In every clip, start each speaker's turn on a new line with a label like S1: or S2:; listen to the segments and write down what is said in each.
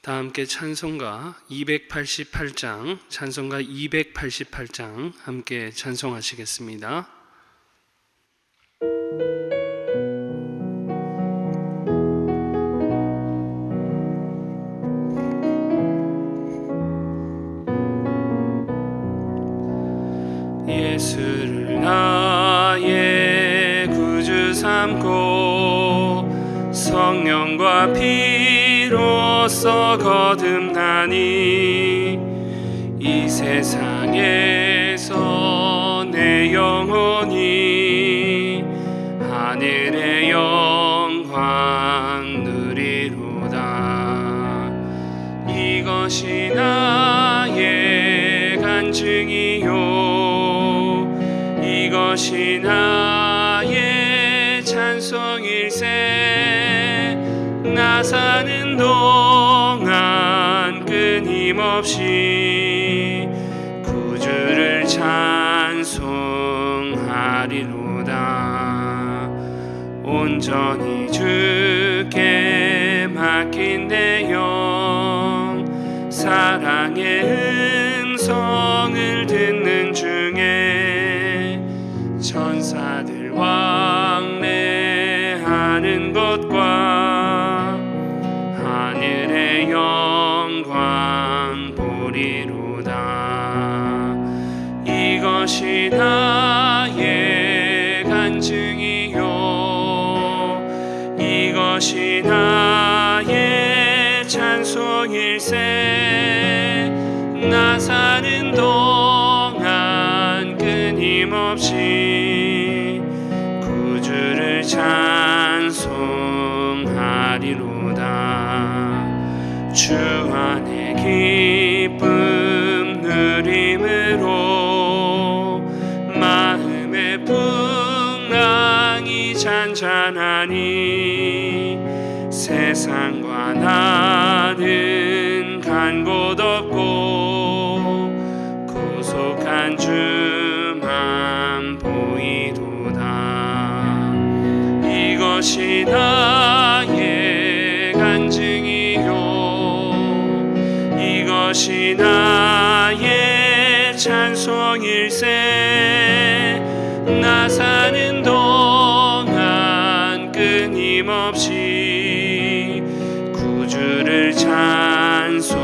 S1: 다 함께 찬송가 288장 함께 찬송하시겠습니다. 예수를 나의 구주 삼고 성령과 피로써 거듭나니 이 세상에서 내 영혼이 하늘의 영광 누리로다. 이것이 나의 간증이요 이것이 나의 찬송일세. 나 사는 동안 끊임없이 구주를 찬송하리로다. 온전히 주께 맡긴 내 영, 사랑의 음성을 듣는 중에 천사들 왕래하는 것과 하늘의 영광 보리로다. 이것이 나의 간증이요 이것이 나의 찬송일세. 나 사는 동안 끊임없이 구주를 찬송하리로다. 주 안에 기쁨 누림으로 마음의 풍랑이 잔잔하니 세상과 나는 간 곳 없고 구속한 주만 보이도다. 이것이 나의 간증이요 이것이 나의 찬송일세. 나 사는 동안 끊임없이 구주를 찬송하리로다.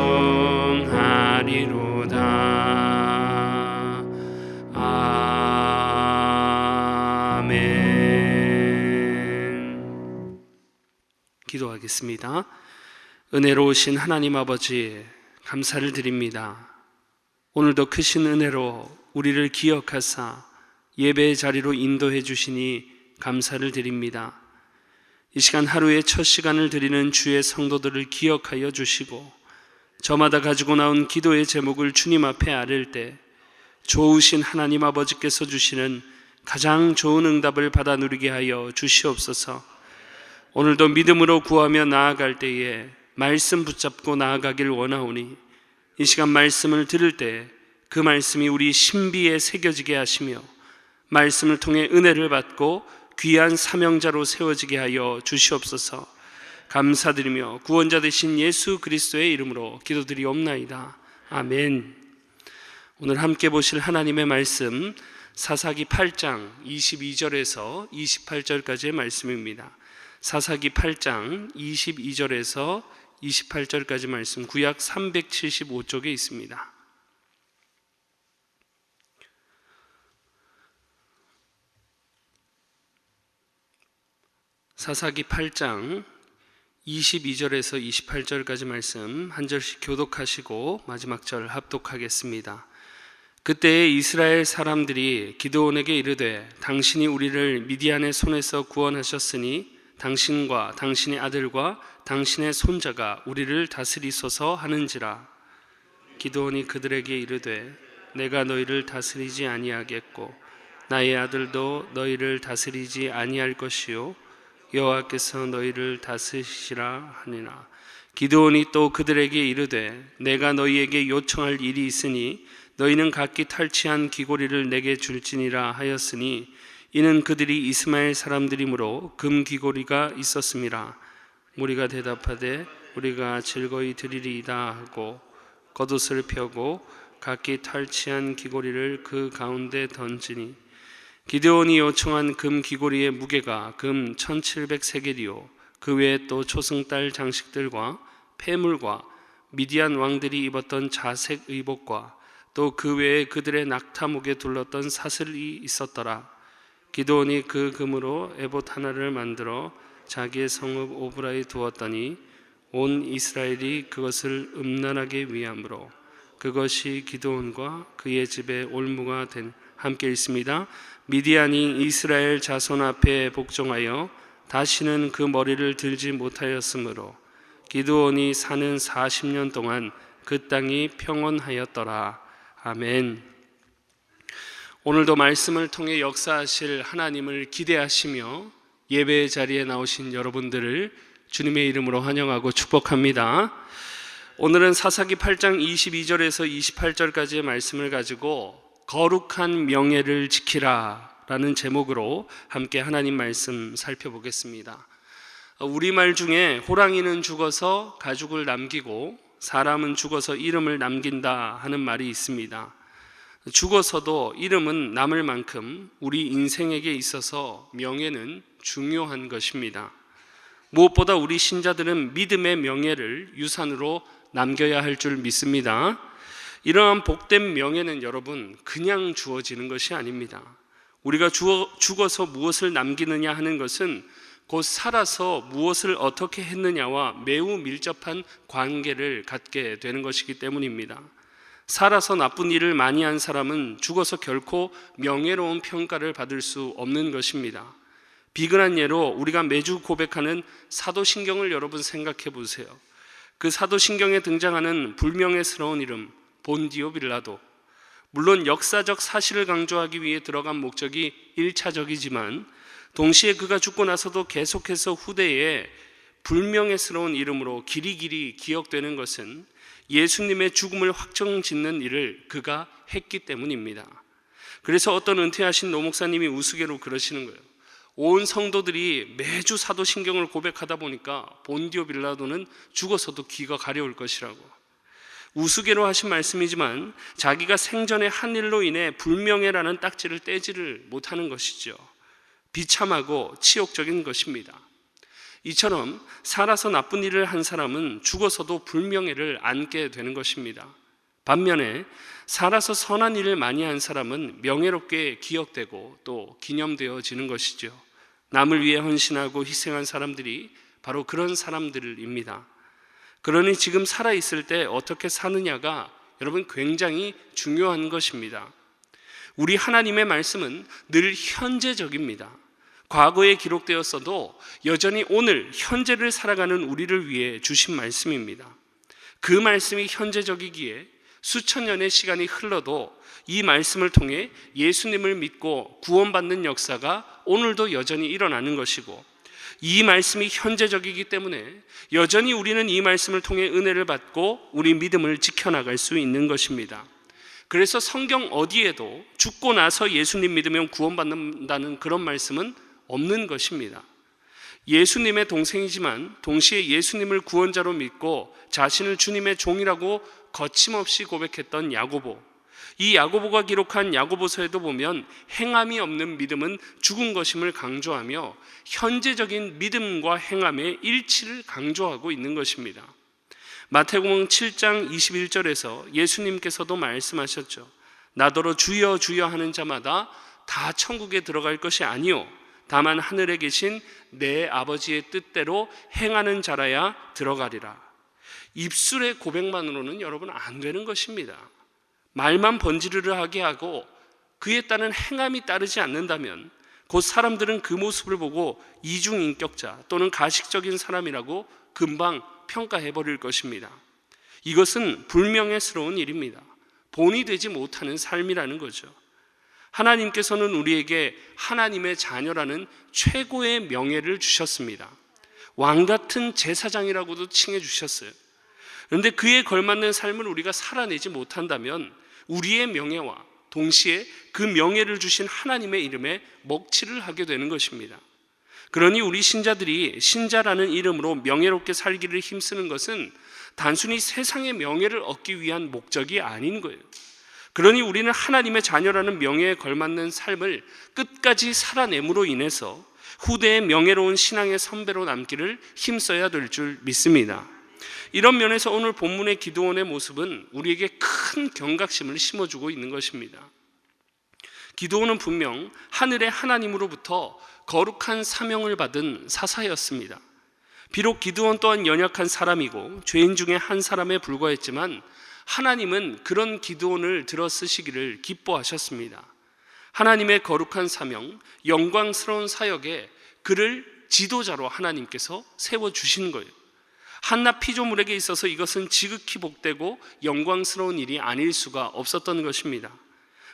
S1: 아멘. 기도하겠습니다. 은혜로우신 하나님 아버지, 감사를 드립니다. 오늘도 크신 은혜로 우리를 기억하사 예배의 자리로 인도해 주시니 감사를 드립니다. 이 시간 하루의 첫 시간을 드리는 주의 성도들을 기억하여 주시고 저마다 가지고 나온 기도의 제목을 주님 앞에 아뢰을 때 좋으신 하나님 아버지께서 주시는 가장 좋은 응답을 받아 누리게 하여 주시옵소서. 오늘도 믿음으로 구하며 나아갈 때에 말씀 붙잡고 나아가길 원하오니 이 시간 말씀을 들을 때 그 말씀이 우리 신비에 새겨지게 하시며 말씀을 통해 은혜를 받고 귀한 사명자로 세워지게 하여 주시옵소서. 감사드리며 구원자 되신 예수 그리스도의 이름으로 기도드리옵나이다. 아멘. 오늘 함께 보실 하나님의 말씀 사사기 8장 22절에서 28절까지의 말씀입니다. 사사기 8장 22절에서 28절까지 말씀, 구약 375쪽에 있습니다. 사사기 8장 22절에서 28절까지 말씀 한 절씩 교독하시고 마지막 절 합독하겠습니다. 그때에 이스라엘 사람들이 기드온에게 이르되 당신이 우리를 미디안의 손에서 구원하셨으니 당신과 당신의 아들과 당신의 손자가 우리를 다스리소서 하는지라. 기드온이 그들에게 이르되 내가 너희를 다스리지 아니하겠고 나의 아들도 너희를 다스리지 아니할 것이요 여호와께서 너희를 다스리시라 하니라. 기드온이 또 그들에게 이르되 내가 너희에게 요청할 일이 있으니 너희는 각기 탈취한 귀고리를 내게 줄지니라 하였으니 이는 그들이 이스마엘 사람들이므로 금 귀고리가 있었음이라. 무리가 대답하되 우리가 즐거이 드리리이다 하고 겉옷을 펴고 각기 탈취한 귀고리를 그 가운데 던지니 기드온이 요청한 금 귀고리의 무게가 금 1700세겔이요 그 외에 또 초승달 장식들과 폐물과 미디안 왕들이 입었던 자색 의복과 또 그 외에 그들의 낙타목에 둘렀던 사슬이 있었더라. 기드온이 그 금으로 에봇 하나를 만들어 자기의 성읍 오브라에 두었더니 온 이스라엘이 그것을 음란하게 위함으로 그것이 기드온과 그의 집에 올무가 된. 함께 읽습니다. 미디안이 이스라엘 자손 앞에 복종하여 다시는 그 머리를 들지 못하였으므로 기드온이 사는 40년 동안 그 땅이 평온하였더라. 아멘. 오늘도 말씀을 통해 역사하실 하나님을 기대하시며 예배의 자리에 나오신 여러분들을 주님의 이름으로 환영하고 축복합니다. 오늘은 사사기 8장 22절에서 28절까지의 말씀을 가지고 거룩한 명예를 지키라 라는 제목으로 함께 하나님 말씀 살펴보겠습니다. 우리말 중에 호랑이는 죽어서 가죽을 남기고 사람은 죽어서 이름을 남긴다 하는 말이 있습니다. 죽어서도 이름은 남을 만큼 우리 인생에게 있어서 명예는 중요한 것입니다. 무엇보다 우리 신자들은 믿음의 명예를 유산으로 남겨야 할 줄 믿습니다. 이러한 복된 명예는 여러분 그냥 주어지는 것이 아닙니다. 우리가 죽어서 무엇을 남기느냐 하는 것은 곧 살아서 무엇을 어떻게 했느냐와 매우 밀접한 관계를 갖게 되는 것이기 때문입니다. 살아서 나쁜 일을 많이 한 사람은 죽어서 결코 명예로운 평가를 받을 수 없는 것입니다. 비근한 예로 우리가 매주 고백하는 사도신경을 여러분 생각해 보세요. 그 사도신경에 등장하는 불명예스러운 이름 본디오 빌라도, 물론 역사적 사실을 강조하기 위해 들어간 목적이 1차적이지만 동시에 그가 죽고 나서도 계속해서 후대에 불명예스러운 이름으로 길이길이 기억되는 것은 예수님의 죽음을 확정짓는 일을 그가 했기 때문입니다. 그래서 어떤 은퇴하신 노목사님이 우스개로 그러시는 거예요. 온 성도들이 매주 사도신경을 고백하다 보니까 본디오 빌라도는 죽어서도 귀가 가려울 것이라고. 우스개로 하신 말씀이지만 자기가 생전에 한 일로 인해 불명예라는 딱지를 떼지를 못하는 것이죠. 비참하고 치욕적인 것입니다. 이처럼 살아서 나쁜 일을 한 사람은 죽어서도 불명예를 안게 되는 것입니다. 반면에 살아서 선한 일을 많이 한 사람은 명예롭게 기억되고 또 기념되어지는 것이죠. 남을 위해 헌신하고 희생한 사람들이 바로 그런 사람들입니다. 그러니 지금 살아있을 때 어떻게 사느냐가 여러분 굉장히 중요한 것입니다. 우리 하나님의 말씀은 늘 현재적입니다. 과거에 기록되었어도 여전히 오늘 현재를 살아가는 우리를 위해 주신 말씀입니다. 그 말씀이 현재적이기에 수천 년의 시간이 흘러도 이 말씀을 통해 예수님을 믿고 구원받는 역사가 오늘도 여전히 일어나는 것이고, 이 말씀이 현재적이기 때문에 여전히 우리는 이 말씀을 통해 은혜를 받고 우리 믿음을 지켜나갈 수 있는 것입니다. 그래서 성경 어디에도 죽고 나서 예수님 믿으면 구원받는다는 그런 말씀은 없는 것입니다. 예수님의 동생이지만 동시에 예수님을 구원자로 믿고 자신을 주님의 종이라고 거침없이 고백했던 야고보, 이 야고보가 기록한 야고보서에도 보면 행함이 없는 믿음은 죽은 것임을 강조하며 현재적인 믿음과 행함의 일치를 강조하고 있는 것입니다. 마태복음 7장 21절에서 예수님께서도 말씀하셨죠. 나더러 주여 주여 하는 자마다 다 천국에 들어갈 것이 아니요 다만 하늘에 계신 내 아버지의 뜻대로 행하는 자라야 들어가리라. 입술의 고백만으로는 여러분 안 되는 것입니다. 말만 번지르르하게 하고 그에 따른 행함이 따르지 않는다면 곧 사람들은 그 모습을 보고 이중인격자 또는 가식적인 사람이라고 금방 평가해버릴 것입니다. 이것은 불명예스러운 일입니다. 본이 되지 못하는 삶이라는 거죠. 하나님께서는 우리에게 하나님의 자녀라는 최고의 명예를 주셨습니다. 왕같은 제사장이라고도 칭해 주셨어요. 그런데 그에 걸맞는 삶을 우리가 살아내지 못한다면 우리의 명예와 동시에 그 명예를 주신 하나님의 이름에 먹칠을 하게 되는 것입니다. 그러니 우리 신자들이 신자라는 이름으로 명예롭게 살기를 힘쓰는 것은 단순히 세상의 명예를 얻기 위한 목적이 아닌 거예요. 그러니 우리는 하나님의 자녀라는 명예에 걸맞는 삶을 끝까지 살아냄으로 인해서 후대의 명예로운 신앙의 선배로 남기를 힘써야 될 줄 믿습니다. 이런 면에서 오늘 본문의 기드온의 모습은 우리에게 큰 경각심을 심어주고 있는 것입니다. 기드온은 분명 하늘의 하나님으로부터 거룩한 사명을 받은 사사였습니다. 비록 기드온 또한 연약한 사람이고 죄인 중에 한 사람에 불과했지만 하나님은 그런 기드온을 들어 쓰시기를 기뻐하셨습니다. 하나님의 거룩한 사명, 영광스러운 사역에 그를 지도자로 하나님께서 세워주신 거예요. 한낱 피조물에게 있어서 이것은 지극히 복되고 영광스러운 일이 아닐 수가 없었던 것입니다.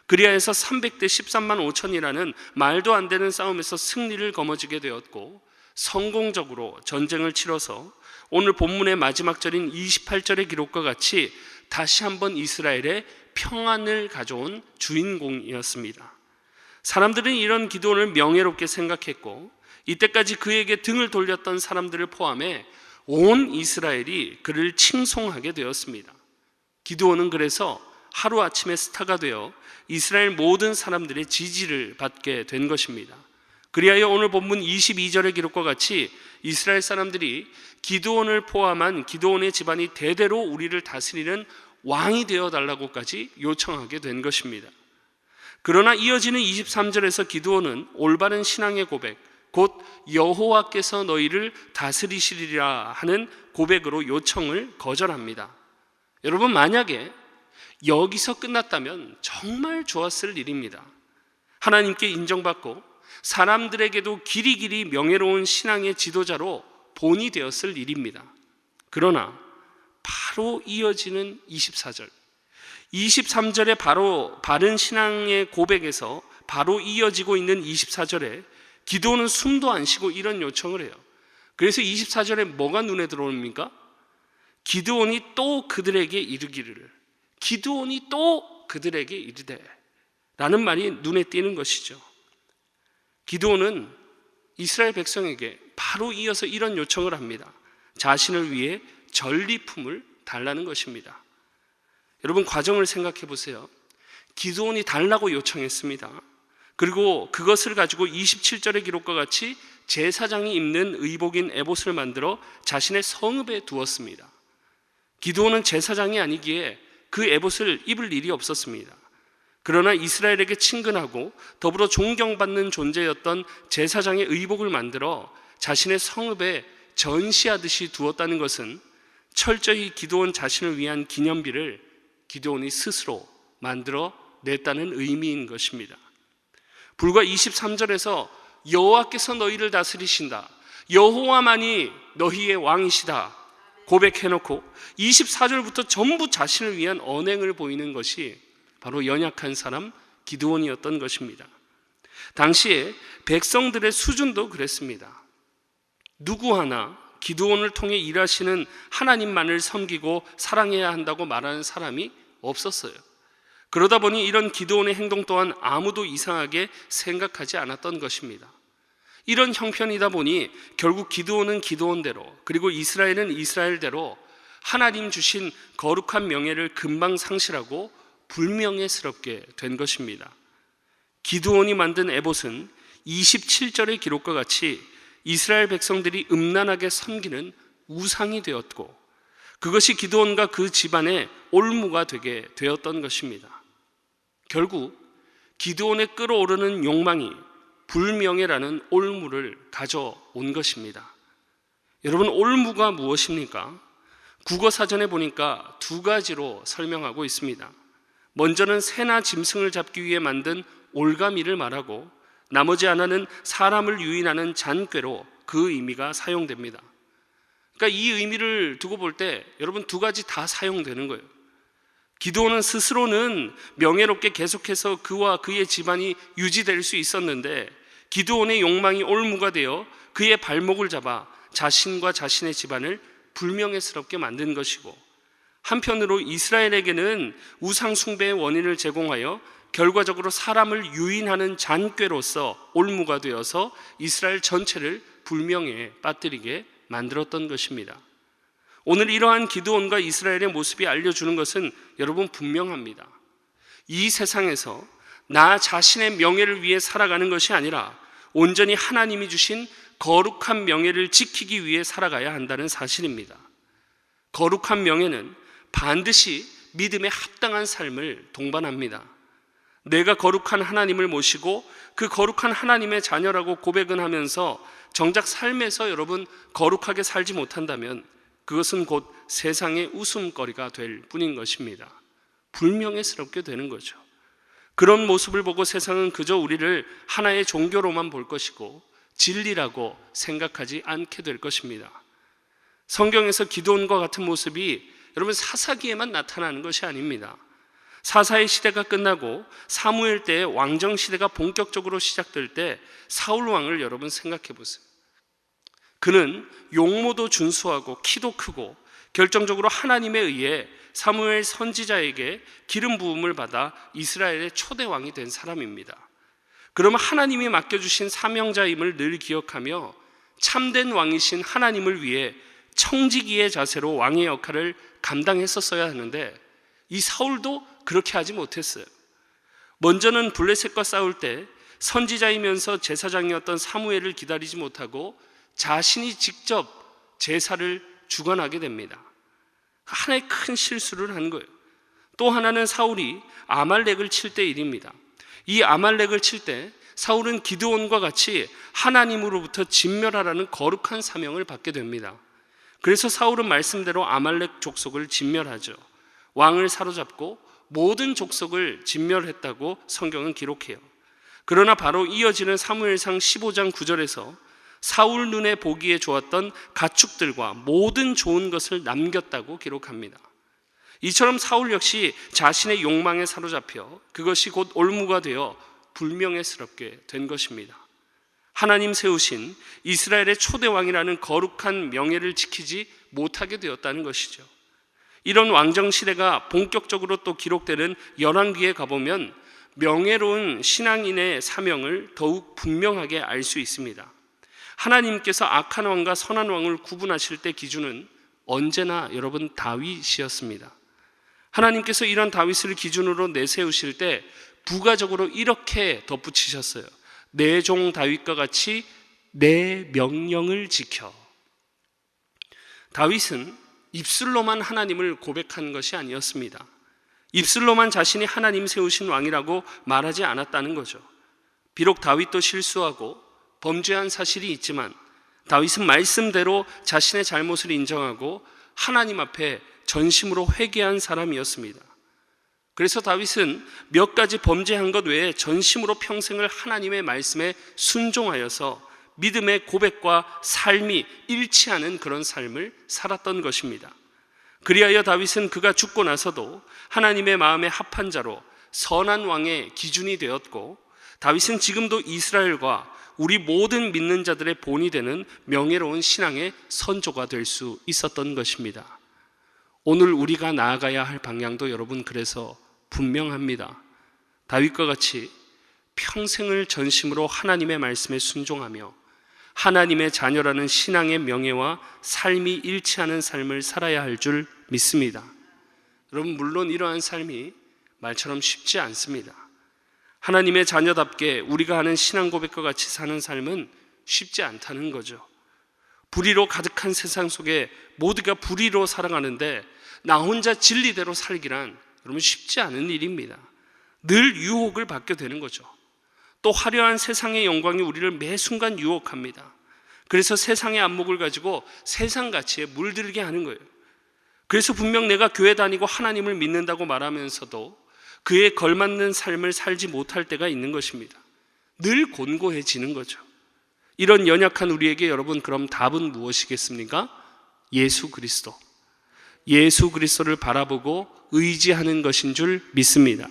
S1: 그리하여서 300대 13만 5천이라는 말도 안 되는 싸움에서 승리를 거머쥐게 되었고 성공적으로 전쟁을 치러서 오늘 본문의 마지막 절인 28절의 기록과 같이 다시 한번 이스라엘의 평안을 가져온 주인공이었습니다. 사람들은 이런 기드온을 명예롭게 생각했고 이때까지 그에게 등을 돌렸던 사람들을 포함해 온 이스라엘이 그를 칭송하게 되었습니다. 기드온은 그래서 하루아침에 스타가 되어 이스라엘 모든 사람들의 지지를 받게 된 것입니다. 그리하여 오늘 본문 22절의 기록과 같이 이스라엘 사람들이 기드온을 포함한 기드온의 집안이 대대로 우리를 다스리는 왕이 되어달라고까지 요청하게 된 것입니다. 그러나 이어지는 23절에서 기드온은 올바른 신앙의 고백, 곧 여호와께서 너희를 다스리시리라 하는 고백으로 요청을 거절합니다. 여러분, 만약에 여기서 끝났다면 정말 좋았을 일입니다. 하나님께 인정받고 사람들에게도 길이길이 명예로운 신앙의 지도자로 본이 되었을 일입니다. 그러나 바로 이어지는 24절, 23절에 바로 바른 신앙의 고백에서 바로 이어지고 있는 24절에 기드온은 숨도 안 쉬고 이런 요청을 해요. 그래서 24절에 뭐가 눈에 들어옵니까? 기드온이 또 그들에게 이르기를, 기드온이 또 그들에게 이르되 라는 말이 눈에 띄는 것이죠. 기드온은 이스라엘 백성에게 바로 이어서 이런 요청을 합니다. 자신을 위해 전리품을 달라는 것입니다. 여러분, 과정을 생각해 보세요. 기드온이 달라고 요청했습니다. 그리고 그것을 가지고 27절의 기록과 같이 제사장이 입는 의복인 에봇을 만들어 자신의 성읍에 두었습니다. 기드온은 제사장이 아니기에 그 에봇을 입을 일이 없었습니다. 그러나 이스라엘에게 친근하고 더불어 존경받는 존재였던 제사장의 의복을 만들어 자신의 성읍에 전시하듯이 두었다는 것은 철저히 기드온 자신을 위한 기념비를 기드온이 스스로 만들어 냈다는 의미인 것입니다. 불과 23절에서 여호와께서 너희를 다스리신다, 여호와만이 너희의 왕이시다 고백해놓고 24절부터 전부 자신을 위한 언행을 보이는 것이 바로 연약한 사람 기드온이었던 것입니다. 당시에 백성들의 수준도 그랬습니다. 누구 하나 기드온을 통해 일하시는 하나님만을 섬기고 사랑해야 한다고 말하는 사람이 없었어요. 그러다 보니 이런 기드온의 행동 또한 아무도 이상하게 생각하지 않았던 것입니다. 이런 형편이다 보니 결국 기드온은 기드온대로, 그리고 이스라엘은 이스라엘대로 하나님 주신 거룩한 명예를 금방 상실하고 불명예스럽게 된 것입니다. 기드온이 만든 에봇은 27절의 기록과 같이 이스라엘 백성들이 음란하게 섬기는 우상이 되었고 그것이 기드온과 그 집안의 올무가 되게 되었던 것입니다. 결국 기드온의 끓어오르는 욕망이 불명예라는 올무를 가져온 것입니다. 여러분, 올무가 무엇입니까? 국어사전에 보니까 두 가지로 설명하고 있습니다. 먼저는 새나 짐승을 잡기 위해 만든 올가미를 말하고 나머지 하나는 사람을 유인하는 잔꾀로 그 의미가 사용됩니다. 그러니까 이 의미를 두고 볼 때 여러분 두 가지 다 사용되는 거예요. 기드온은 스스로는 명예롭게 계속해서 그와 그의 집안이 유지될 수 있었는데 기드온의 욕망이 올무가 되어 그의 발목을 잡아 자신과 자신의 집안을 불명예스럽게 만든 것이고, 한편으로 이스라엘에게는 우상 숭배의 원인을 제공하여 결과적으로 사람을 유인하는 잔꾀로서 올무가 되어서 이스라엘 전체를 불명예에 빠뜨리게 만들었던 것입니다. 오늘 이러한 기드온과 이스라엘의 모습이 알려주는 것은 여러분 분명합니다. 이 세상에서 나 자신의 명예를 위해 살아가는 것이 아니라 온전히 하나님이 주신 거룩한 명예를 지키기 위해 살아가야 한다는 사실입니다. 거룩한 명예는 반드시 믿음에 합당한 삶을 동반합니다. 내가 거룩한 하나님을 모시고 그 거룩한 하나님의 자녀라고 고백은 하면서 정작 삶에서 여러분 거룩하게 살지 못한다면 그것은 곧 세상의 웃음거리가 될 뿐인 것입니다. 불명예스럽게 되는 거죠. 그런 모습을 보고 세상은 그저 우리를 하나의 종교로만 볼 것이고 진리라고 생각하지 않게 될 것입니다. 성경에서 기드온과 같은 모습이 여러분 사사기에만 나타나는 것이 아닙니다. 사사의 시대가 끝나고 사무엘 때의 왕정 시대가 본격적으로 시작될 때 사울 왕을 여러분 생각해 보세요. 그는 용모도 준수하고 키도 크고 결정적으로 하나님에 의해 사무엘 선지자에게 기름 부음을 받아 이스라엘의 초대 왕이 된 사람입니다. 그러면 하나님이 맡겨주신 사명자임을 늘 기억하며 참된 왕이신 하나님을 위해 청지기의 자세로 왕의 역할을 감당했었어야 하는데 이 사울도 그렇게 하지 못했어요. 먼저는 블레셋과 싸울 때 선지자이면서 제사장이었던 사무엘을 기다리지 못하고 자신이 직접 제사를 주관하게 됩니다. 하나의 큰 실수를 한 거예요. 또 하나는 사울이 아말렉을 칠 때 일입니다. 이 아말렉을 칠 때 사울은 기드온과 같이 하나님으로부터 진멸하라는 거룩한 사명을 받게 됩니다. 그래서 사울은 말씀대로 아말렉 족속을 진멸하죠. 왕을 사로잡고 모든 족속을 진멸했다고 성경은 기록해요. 그러나 바로 이어지는 사무엘상 15장 9절에서 사울 눈에 보기에 좋았던 가축들과 모든 좋은 것을 남겼다고 기록합니다. 이처럼 사울 역시 자신의 욕망에 사로잡혀 그것이 곧 올무가 되어 불명예스럽게 된 것입니다. 하나님 세우신 이스라엘의 초대왕이라는 거룩한 명예를 지키지 못하게 되었다는 것이죠. 이런 왕정시대가 본격적으로 또 기록되는 열왕기에 가보면 명예로운 신앙인의 사명을 더욱 분명하게 알 수 있습니다. 하나님께서 악한 왕과 선한 왕을 구분하실 때 기준은 언제나 여러분 다윗이었습니다. 하나님께서 이런 다윗을 기준으로 내세우실 때 부가적으로 이렇게 덧붙이셨어요. 내 종 다윗과 같이 내 명령을 지켜. 다윗은 입술로만 하나님을 고백한 것이 아니었습니다. 입술로만 자신이 하나님 세우신 왕이라고 말하지 않았다는 거죠. 비록 다윗도 실수하고 범죄한 사실이 있지만 다윗은 말씀대로 자신의 잘못을 인정하고 하나님 앞에 전심으로 회개한 사람이었습니다. 그래서 다윗은 몇 가지 범죄한 것 외에 전심으로 평생을 하나님의 말씀에 순종하여서 믿음의 고백과 삶이 일치하는 그런 삶을 살았던 것입니다. 그리하여 다윗은 그가 죽고 나서도 하나님의 마음에 합한 자로 선한 왕의 기준이 되었고, 다윗은 지금도 이스라엘과 우리 모든 믿는 자들의 본이 되는 명예로운 신앙의 선조가 될 수 있었던 것입니다. 오늘 우리가 나아가야 할 방향도 여러분 그래서 분명합니다. 다윗과 같이 평생을 전심으로 하나님의 말씀에 순종하며 하나님의 자녀라는 신앙의 명예와 삶이 일치하는 삶을 살아야 할 줄 믿습니다. 여러분, 물론 이러한 삶이 말처럼 쉽지 않습니다. 하나님의 자녀답게 우리가 하는 신앙 고백과 같이 사는 삶은 쉽지 않다는 거죠. 불의로 가득한 세상 속에 모두가 불의로 살아가는데 나 혼자 진리대로 살기란 여러분 쉽지 않은 일입니다. 늘 유혹을 받게 되는 거죠. 또 화려한 세상의 영광이 우리를 매 순간 유혹합니다. 그래서 세상의 안목을 가지고 세상 가치에 물들게 하는 거예요. 그래서 분명 내가 교회 다니고 하나님을 믿는다고 말하면서도 그에 걸맞는 삶을 살지 못할 때가 있는 것입니다. 늘 곤고해지는 거죠. 이런 연약한 우리에게 여러분, 그럼 답은 무엇이겠습니까? 예수 그리스도. 예수 그리스도를 바라보고 의지하는 것인 줄 믿습니다.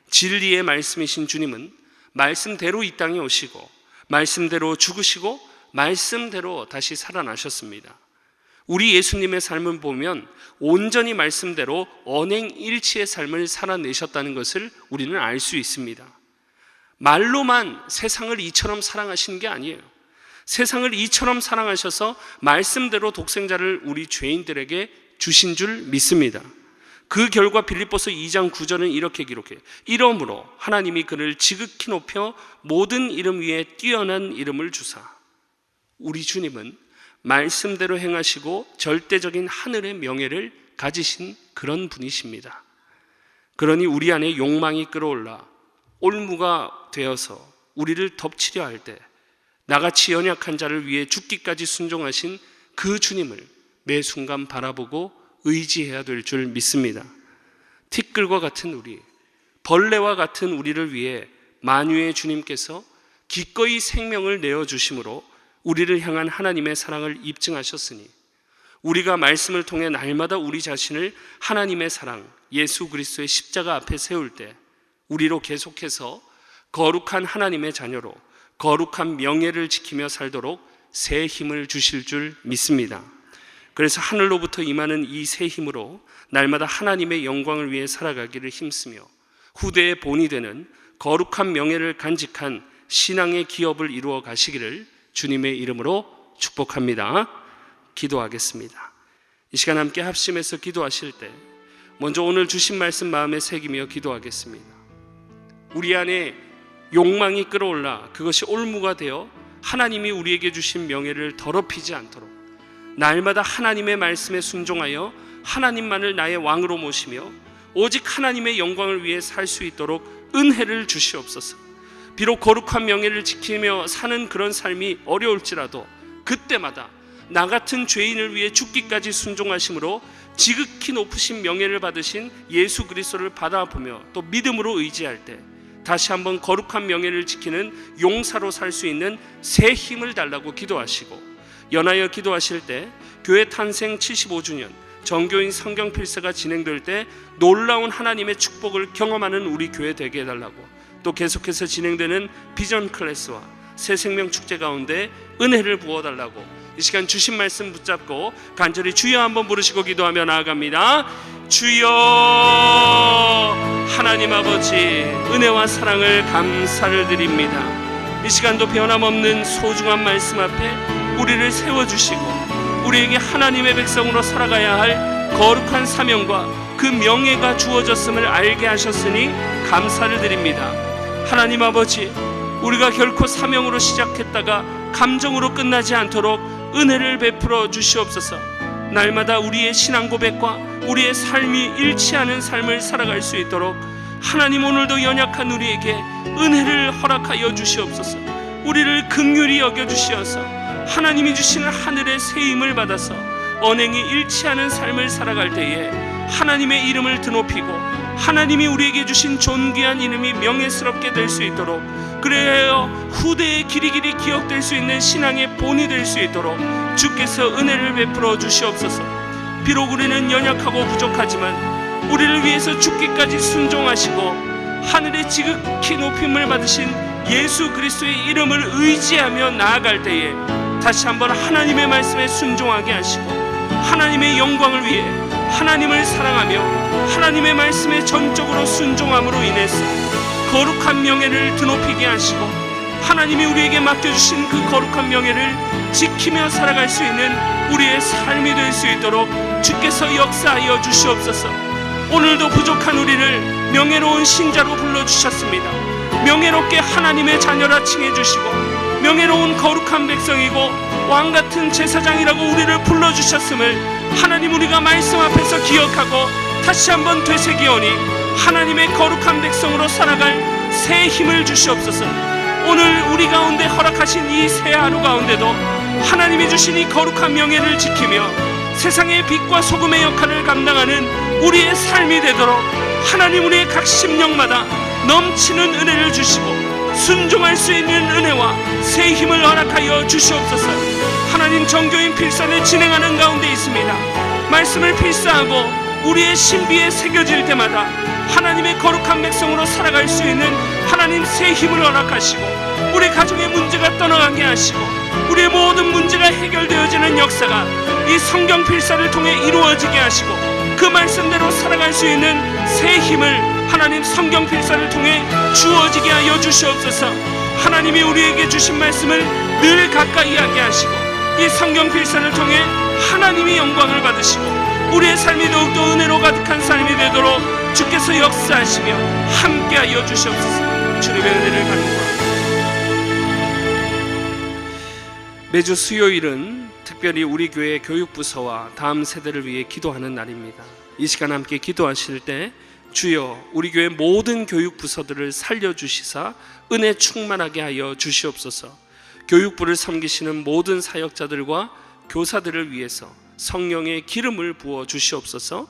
S1: 진리의 말씀이신 주님은 말씀대로 이 땅에 오시고 말씀대로 죽으시고 말씀대로 다시 살아나셨습니다. 우리 예수님의 삶을 보면 온전히 말씀대로 언행일치의 삶을 살아내셨다는 것을 우리는 알 수 있습니다. 말로만 세상을 이처럼 사랑하신 게 아니에요. 세상을 이처럼 사랑하셔서 말씀대로 독생자를 우리 죄인들에게 주신 줄 믿습니다. 그 결과 빌립보서 2장 9절은 이렇게 기록해요. 이러므로 하나님이 그를 지극히 높여 모든 이름 위에 뛰어난 이름을 주사. 우리 주님은 말씀대로 행하시고 절대적인 하늘의 명예를 가지신 그런 분이십니다. 그러니 우리 안에 욕망이 끌어올라 올무가 되어서 우리를 덮치려 할 때 나같이 연약한 자를 위해 죽기까지 순종하신 그 주님을 매 순간 바라보고 의지해야 될 줄 믿습니다. 티끌과 같은 우리, 벌레와 같은 우리를 위해 만유의 주님께서 기꺼이 생명을 내어주심으로 우리를 향한 하나님의 사랑을 입증하셨으니 우리가 말씀을 통해 날마다 우리 자신을 하나님의 사랑, 예수 그리스도의 십자가 앞에 세울 때 우리로 계속해서 거룩한 하나님의 자녀로 거룩한 명예를 지키며 살도록 새 힘을 주실 줄 믿습니다. 그래서 하늘로부터 임하는 이 새 힘으로 날마다 하나님의 영광을 위해 살아가기를 힘쓰며 후대의 본이 되는 거룩한 명예를 간직한 신앙의 기업을 이루어 가시기를 주님의 이름으로 축복합니다. 기도하겠습니다. 이 시간 함께 합심해서 기도하실 때 먼저 오늘 주신 말씀 마음에 새기며 기도하겠습니다. 우리 안에 욕망이 끌어올라 그것이 올무가 되어 하나님이 우리에게 주신 명예를 더럽히지 않도록 날마다 하나님의 말씀에 순종하여 하나님만을 나의 왕으로 모시며 오직 하나님의 영광을 위해 살 수 있도록 은혜를 주시옵소서. 비록 거룩한 명예를 지키며 사는 그런 삶이 어려울지라도 그때마다 나 같은 죄인을 위해 죽기까지 순종하심으로 지극히 높으신 명예를 받으신 예수 그리스도를 바라보며 또 믿음으로 의지할 때 다시 한번 거룩한 명예를 지키는 용사로 살 수 있는 새 힘을 달라고 기도하시고, 연하여 기도하실 때 교회 탄생 75주년 정교인 성경 필사가 진행될 때 놀라운 하나님의 축복을 경험하는 우리 교회 되게 해달라고, 또 계속해서 진행되는 비전 클래스와 새 생명 축제 가운데 은혜를 부어달라고 이 시간 주신 말씀 붙잡고 간절히 주여 한번 부르시고 기도하며 나아갑니다. 주여, 하나님 아버지 은혜와 사랑을 감사를 드립니다. 이 시간도 변함없는 소중한 말씀 앞에 우리를 세워주시고 우리에게 하나님의 백성으로 살아가야 할 거룩한 사명과 그 명예가 주어졌음을 알게 하셨으니 감사를 드립니다. 하나님 아버지, 우리가 결코 사명으로 시작했다가 감정으로 끝나지 않도록 은혜를 베풀어 주시옵소서. 날마다 우리의 신앙 고백과 우리의 삶이 일치하는 삶을 살아갈 수 있도록 하나님 오늘도 연약한 우리에게 은혜를 허락하여 주시옵소서. 우리를 긍휼히 여겨주시어서 하나님이 주시는 하늘의 새 힘을 받아서 언행이 일치하는 삶을 살아갈 때에 하나님의 이름을 드높이고 하나님이 우리에게 주신 존귀한 이름이 명예스럽게 될 수 있도록, 그래야 후대에 길이길이 기억될 수 있는 신앙의 본이 될 수 있도록 주께서 은혜를 베풀어 주시옵소서. 비록 우리는 연약하고 부족하지만 우리를 위해서 죽기까지 순종하시고 하늘의 지극히 높임을 받으신 예수 그리스도의 이름을 의지하며 나아갈 때에 다시 한번 하나님의 말씀에 순종하게 하시고 하나님의 영광을 위해 하나님을 사랑하며 하나님의 말씀에 전적으로 순종함으로 인해서 거룩한 명예를 드높이게 하시고 하나님이 우리에게 맡겨주신 그 거룩한 명예를 지키며 살아갈 수 있는 우리의 삶이 될 수 있도록 주께서 역사하여 주시옵소서. 오늘도 부족한 우리를 명예로운 신자로 불러주셨습니다. 명예롭게 하나님의 자녀라 칭해주시고 명예로운 거룩한 백성이고 왕같은 제사장이라고 우리를 불러주셨음을 하나님 우리가 말씀 앞에서 기억하고 다시 한번 되새기오니 하나님의 거룩한 백성으로 살아갈 새 힘을 주시옵소서. 오늘 우리 가운데 허락하신 이 새 하루 가운데도 하나님이 주신 이 거룩한 명예를 지키며 세상의 빛과 소금의 역할을 감당하는 우리의 삶이 되도록 하나님 우리의 각 심령마다 넘치는 은혜를 주시고 순종할 수 있는 은혜와 새 힘을 허락하여 주시옵소서. 하나님 정교인 필사를 진행하는 가운데 있습니다. 말씀을 필사하고 우리의 신비에 새겨질 때마다 하나님의 거룩한 백성으로 살아갈 수 있는 하나님 새 힘을 허락하시고 우리 가정의 문제가 떠나가게 하시고 우리의 모든 문제가 해결되어지는 역사가 이 성경 필사를 통해 이루어지게 하시고 그 말씀대로 살아갈 수 있는 새 힘을 하나님 성경 필사를 통해 주어지게 하여 주시옵소서. 하나님이 우리에게 주신 말씀을 늘 가까이 하게 하시고 이 성경 필사를 통해 하나님이 영광을 받으시고 우리의 삶이 더욱더 은혜로 가득한 삶이 되도록 주께서 역사하시며 함께하여 주시옵소서. 주님의 은혜를 간구합니다. 매주 수요일은 특별히 우리 교회 교육부서와 다음 세대를 위해 기도하는 날입니다. 이 시간 함께 기도하실 때 주여 우리 교회 모든 교육부서들을 살려주시사 은혜 충만하게 하여 주시옵소서. 교육부를 섬기시는 모든 사역자들과 교사들을 위해서 성령의 기름을 부어 주시옵소서.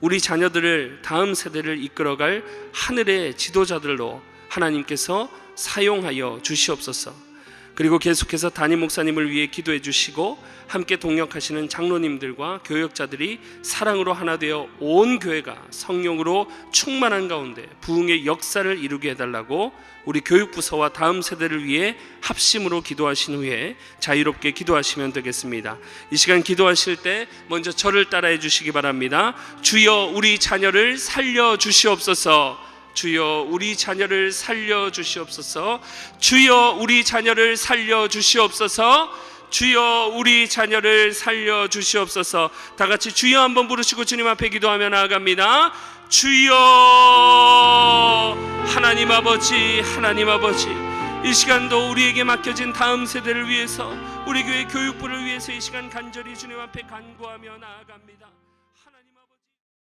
S1: 우리 자녀들을 다음 세대를 이끌어갈 하늘의 지도자들로 하나님께서 사용하여 주시옵소서. 그리고 계속해서 담임 목사님을 위해 기도해 주시고 함께 동역하시는 장로님들과 교역자들이 사랑으로 하나 되어 온 교회가 성령으로 충만한 가운데 부흥의 역사를 이루게 해달라고 우리 교육부서와 다음 세대를 위해 합심으로 기도하신 후에 자유롭게 기도하시면 되겠습니다. 이 시간 기도하실 때 먼저 저를 따라해 주시기 바랍니다. 주여 우리 자녀를 살려 주시옵소서. 주여 우리 자녀를 살려 주시옵소서. 주여 우리 자녀를 살려 주시옵소서. 주여 우리 자녀를 살려 주시옵소서. 다 같이 주여 한번 부르시고 주님 앞에 기도하며 나아갑니다. 주여 하나님 아버지, 하나님 아버지, 이 시간도 우리에게 맡겨진 다음 세대를 위해서 우리 교회 교육부를 위해서 이 시간 간절히 주님 앞에 간구하며 나아갑니다.